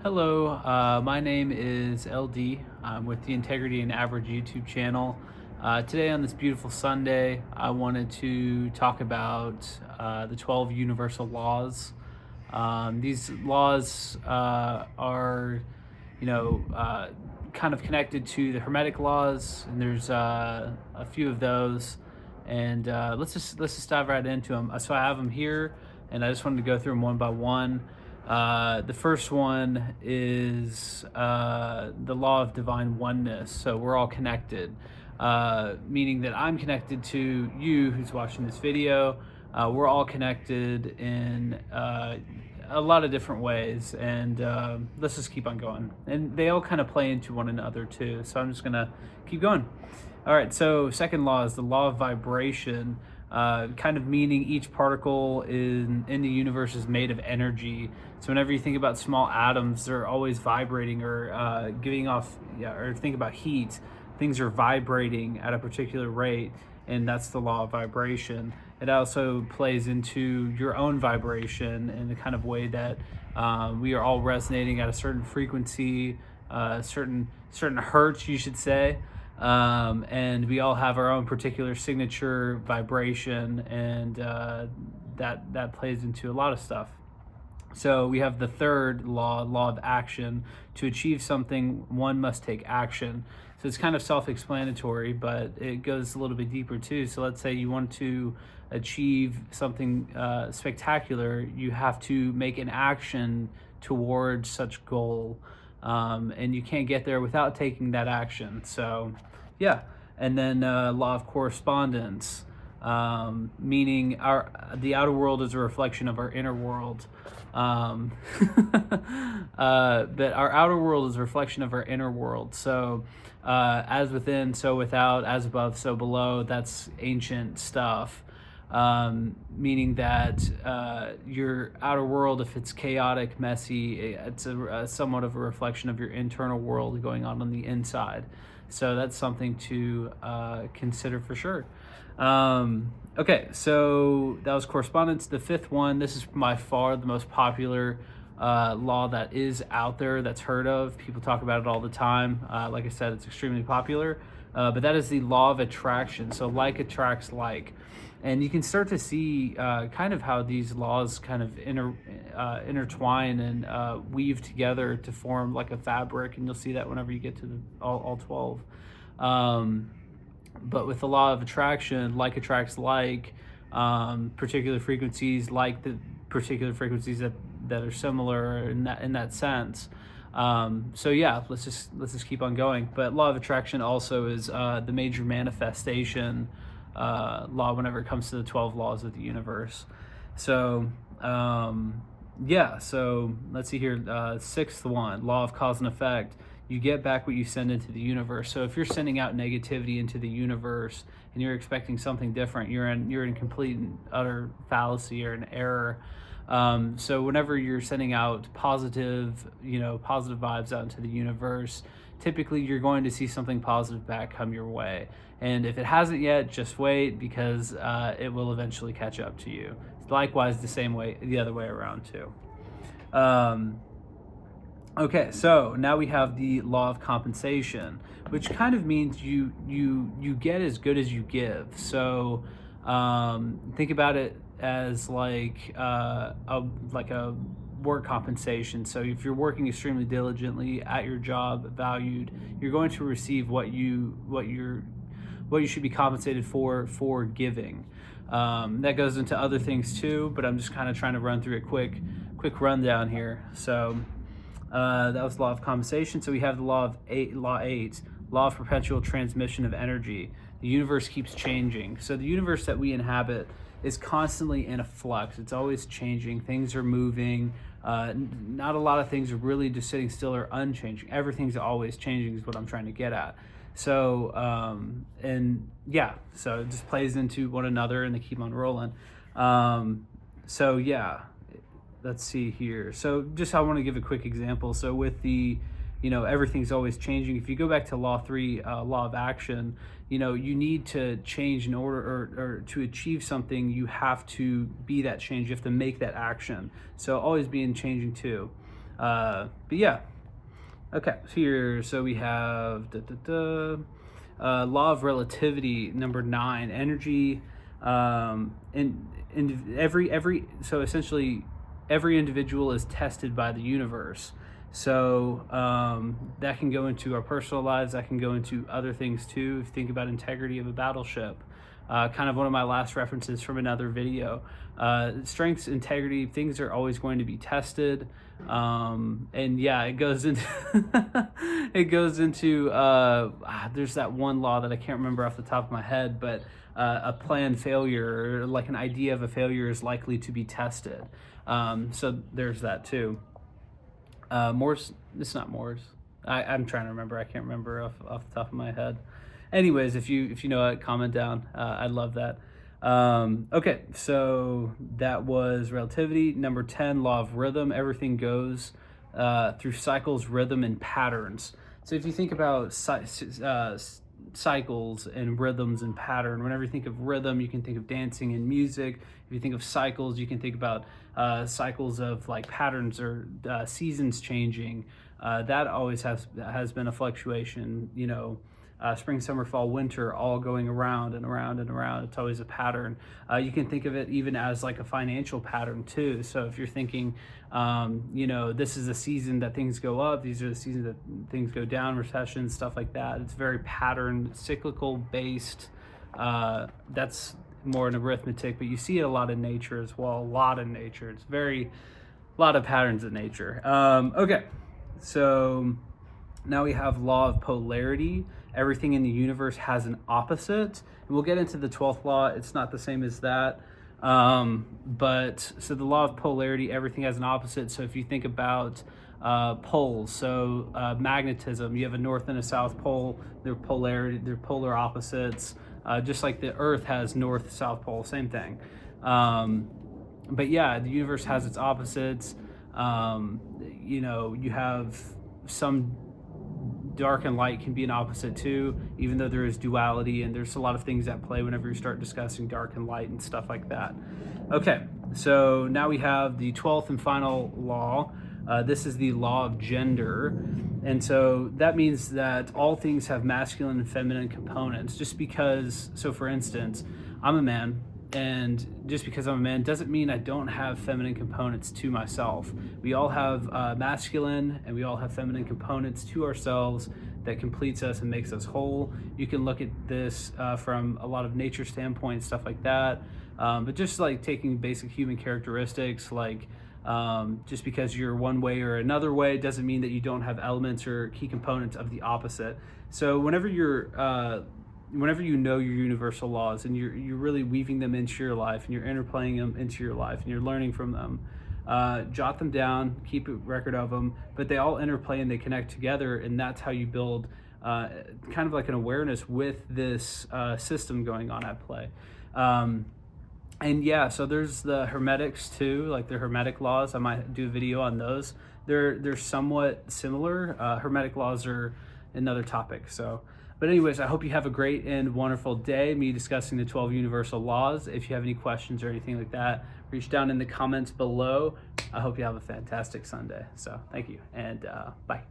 Hello, my name is LD. I'm with the Integrity and Average YouTube channel. Today, on this beautiful Sunday, I wanted to talk about the 12 universal laws. These laws are, you know, uh, kind of connected to the Hermetic laws, and there's a few of those. And let's just dive right into them. So I have them here, and I just wanted to go through them one by one. The first one is the law of divine oneness. So we're all connected, meaning that I'm connected to you who's watching this video. We're all connected in a lot of different ways, and let's just keep on going. And they all kind of play into one another too. So I'm just gonna keep going. All right. So second law is the law of vibration. Kind of meaning each particle in the universe is made of energy. So whenever you think about small atoms, they're always vibrating or giving off, yeah, or think about heat, things are vibrating at a particular rate, and that's the law of vibration. It also plays into your own vibration in the kind of way that we are all resonating at a certain frequency, certain hertz, you should say, and we all have our own particular signature vibration, and that plays into a lot of stuff. So we have the third law, law of action. To achieve something, one must take action. So it's kind of self-explanatory, but it goes a little bit deeper too. So let's say you want to achieve something spectacular, you have to make an action towards such goal, and you can't get there without taking that action. So, yeah. And then law of correspondence, meaning the outer world is a reflection of our inner world. um, but our outer world is a reflection of our inner world. So, as within, so without; as above, so below. That's ancient stuff. Meaning that your outer world, if it's chaotic, messy, it's somewhat of a reflection of your internal world going on the inside. So that's something to consider for sure. Okay, so that was correspondence. The fifth one, this is by far the most popular law that is out there, that's heard of. People talk about it all the time. Like I said, it's extremely popular. But that is the law of attraction. So like attracts like. And you can start to see kind of how these laws kind of intertwine and weave together to form like a fabric. And you'll see that whenever you get to all 12. But with the law of attraction, like attracts like, particular frequencies like the particular frequencies that are similar in that sense. So yeah, let's just keep on going. But law of attraction also is the major manifestation law whenever it comes to the 12 laws of the universe. So yeah, so let's see here. Sixth one, law of cause and effect. You get back what you send into the universe. So if you're sending out negativity into the universe and you're expecting something different, you're in complete and utter fallacy or an error. So whenever you're sending out positive vibes out into the universe, typically you're going to see something positive back come your way. And if it hasn't yet, just wait, because it will eventually catch up to you. Likewise, the other way around too. Okay, so now we have the law of compensation, which kind of means you get as good as you give. So think about it as like a work compensation. So if you're working extremely diligently at your job, valued, you're going to receive what you should be compensated for giving. That goes into other things too, but I'm just kind of trying to run through a quick rundown here. So that was law of compensation. So we have the law eight, law of perpetual transmission of energy. The universe keeps changing. So the universe that we inhabit is constantly in a flux. It's always changing. Things are moving. Not a lot of things are really just sitting still or unchanging. Everything's always changing is what I'm trying to get at. So, and yeah, so it just plays into one another and they keep on rolling. So yeah, let's see here. So just I want to give a quick example. So with the, everything's always changing. If you go back to law 3, law of action, you need to change in order or to achieve something. You have to be that change. You have to make that action. So always be in changing too. But yeah. Okay, so we have law of relativity, number 9, energy, and so essentially every individual is tested by the universe. So that can go into our personal lives, that can go into other things too. If you think about integrity of a battleship, kind of one of my last references from another video. Strengths, integrity, things are always going to be tested. And yeah, it goes into it goes into there's that one law that I can't remember off the top of my head, but a planned failure, or like an idea of a failure, is likely to be tested. So there's that too. Moore's, it's not Moore's. I'm trying to remember. I can't remember off the top of my head. Anyways, if you know it, comment down. I'd love that. Okay, so that was relativity. Number 10, law of rhythm. Everything goes through cycles, rhythm, and patterns. So if you think about cycles and rhythms and pattern, whenever you think of rhythm, you can think of dancing and music. If you think of cycles, you can think about cycles of like patterns or seasons changing. That always has been a fluctuation, you know. Spring, summer, fall, winter, all going around and around and around. It's always a pattern. You can think of it even as like a financial pattern too. So if you're thinking, you know, this is a season that things go up, these are the seasons that things go down, recessions, stuff like that. It's very pattern, cyclical based. That's more in arithmetic, but you see it a lot in nature as well. A lot in nature. It's a lot of patterns in nature. Okay, so now we have law of polarity. Everything in the universe has an opposite. And we'll get into the 12th law. It's not the same as that. But so the law of polarity, everything has an opposite. So if you think about poles, so magnetism, you have a north and a south pole. They're polar opposites. Just like the Earth has north, south pole, same thing. But yeah, the universe has its opposites. You know, you have some dark and light can be an opposite too, even though there is duality, and there's a lot of things at play whenever you start discussing dark and light and stuff like that. Okay, so now we have the 12th and final law. This is the law of gender. And so that means that all things have masculine and feminine components. Just because, so for instance, I'm a man, and just because I'm a man doesn't mean I don't have feminine components to myself. We all have masculine and we all have feminine components to ourselves that completes us and makes us whole. You can look at this from a lot of nature standpoints, stuff like that. But just like taking basic human characteristics, like just because you're one way or another way doesn't mean that you don't have elements or key components of the opposite. So whenever you know your universal laws and you're really weaving them into your life and you're interplaying them into your life and you're learning from them, jot them down, keep a record of them, but they all interplay and they connect together, and that's how you build kind of like an awareness with this system going on at play. And yeah, so there's the hermetics too, like the hermetic laws. I might do a video on those. They're somewhat similar. Hermetic laws are another topic. So, but anyways, I hope you have a great and wonderful day, me discussing the 12 universal laws. If you have any questions or anything like that, reach down in the comments below. I hope you have a fantastic Sunday. So thank you, and bye.